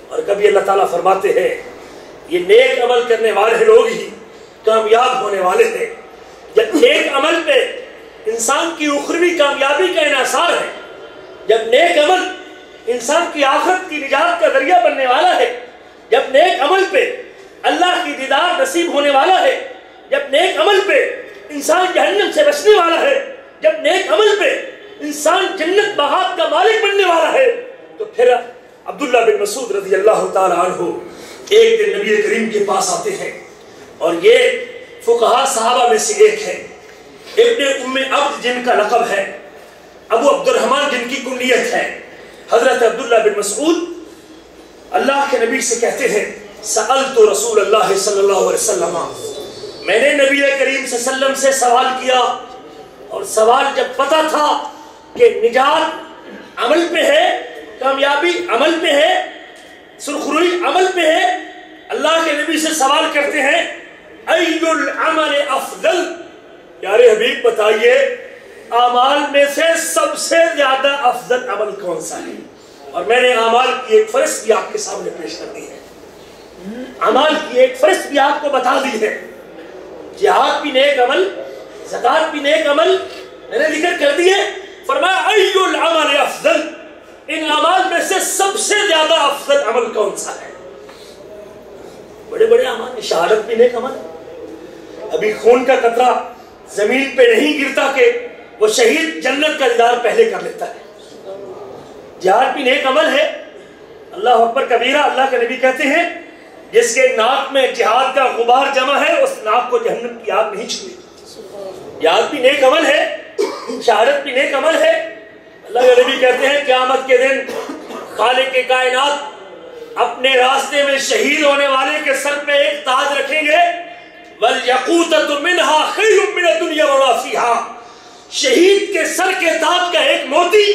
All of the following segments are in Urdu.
اور کبھی اللہ تعالیٰ فرماتے ہیں یہ نیک عمل کرنے والے لوگ ہی کامیاب ہونے والے ہیں۔ جب نیک عمل پہ انسان کی اخروی کامیابی کا انحصار ہے، جب نیک عمل انسان کی آخرت کی نجات کا ذریعہ بننے والا ہے، جب نیک عمل پہ اللہ کی دیدار نصیب ہونے والا ہے، جب نیک عمل پہ انسان جہنم سے بچنے والا ہے، جب نیک عمل پہ انسان جنت بہات کا مالک بننے والا ہے، تو پھر عبداللہ بن مسعود رضی اللہ تعالیٰ عنہ ایک دن نبی کریم کے پاس آتے ہیں، اور یہ فقہاء صحابہ میں سے ایک ہے، ابن ام عبد جن کا لقب ہے، ابو عبد الرحمن جن کی کنیت ہے۔ حضرت عبداللہ بن مسعود اللہ کے نبی سے کہتے ہیں سألت رسول اللہ صلی اللہ علیہ وسلم، میں نے نبی کریم صلی اللہ علیہ وسلم سے سوال کیا، اور سوال جب پتا تھا کہ نجات عمل پہ ہے، کامیابی عمل پہ ہے، سرخروئی عمل پہ ہے، اللہ کے نبی سے سوال کرتے ہیں ای العمل افضل، یار حبیب بتائیے اعمال میں سے سب سے زیادہ افضل عمل کون سا ہے؟ اور میں نے اعمال کی ایک فہرست بھی آپ کے سامنے پیش کر دی ہے، اعمال کی ایک فہرست بھی آپ کو بتا دی ہے۔ جہاد بھی نیک عمل، زکات بھی نیک عمل، میں نے ذکر کر دی ہے، فرمایا ای العمل افضل، ان اعمال میں سے سب سے زیادہ افضل عمل کون سا ہے؟ بڑے بڑے اعمال ہیں، شہادت بھی نیک عمل ہے، ابھی خون کا قطرہ زمین پہ نہیں گرتا کہ وہ شہید جنت کا دیدار پہلے کر لیتا ہے۔ جہاد بھی نیک عمل ہے، اللہ اکبر کبیرہ، اللہ کے نبی کہتے ہیں جس کے ناک میں جہاد کا غبار جمع ہے اس ناک کو جہنم کی آگ نہیں چھوئے۔ جہاد بھی نیک عمل ہے، شہادت بھی نیک عمل ہے۔ اللہ کے نبی کہتے ہیں قیامت کے دن خالق کائنات اپنے راستے میں شہید ہونے والے کے سر پہ ایک تاج رکھیں گے، وَالْيَقُوتَةُ مِنْهَا خَيْرٌ مِنَ الدُّنْيَا وَمَا فِيهَا، شہید کے سر کے تاج کا ایک موتی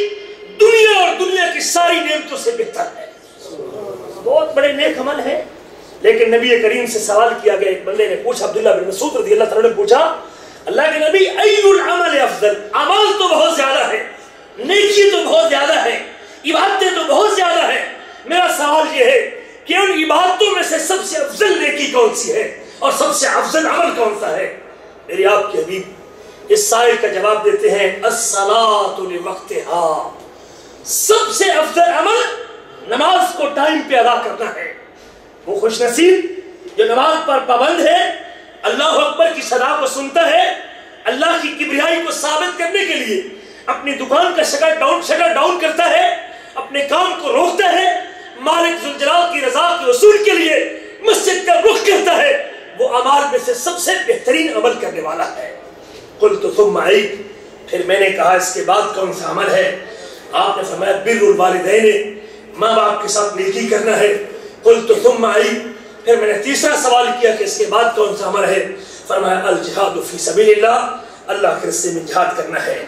دنیا اور دنیا کی ساری نعمتوں سے بہتر ہے۔ بہت بڑے نیک عمل ہے، لیکن نبی کریم سے سوال کیا گیا، ایک بندے نے پوچھا، عبداللہ بن مسعود رضی اللہ تعالیٰ نے پوچھا اللہ کے نبی ای العمل افضل، عمل تو بہت زیادہ ہے، نیکی تو بہت زیادہ ہے، عبادتیں تو بہت زیادہ ہے، میرا سوال یہ ہے کہ ان عبادتوں میں سے سب سے افضل نیکی کون سی ہے اور سب سے افضل عمل کون سا ہے؟ میرے آپ کے حبیب اس سائل کا جواب دیتے ہیں الصلاۃ لوقتہا، سب سے افضل عمل نماز کو ٹائم پہ ادا کرنا ہے۔ وہ خوش نصیب جو نماز پر پابند ہے، اللہ اکبر کی صدا کو سنتا ہے، اللہ کی کبریائی کو ثابت کرنے کے لیے اپنی دکان کا شٹر ڈاؤن کرتا ہے، اپنے کام کو روکتا ہے، مالک ذوالجلال کی رضا کے حصول کے لیے مسجد کا رخ کرتا ہے، وہ اعمال میں سے سب سے بہترین عمل کرنے والا ہے۔ قلت ثم ای، پھر میں نے کہا اس کے بعد کون سا عمل ہے؟ آپ نے فرمایا بر الوالدین، ماں باپ کے ساتھ نیکی کرنا ہے۔ قلت ثم ای، پھر میں نے تیسرا سوال کیا کہ اس کے بعد کون سا عمل ہے؟ فرمایا الجہاد فی سبیل اللہ، اللہ کے راستے میں جہاد کرنا ہے۔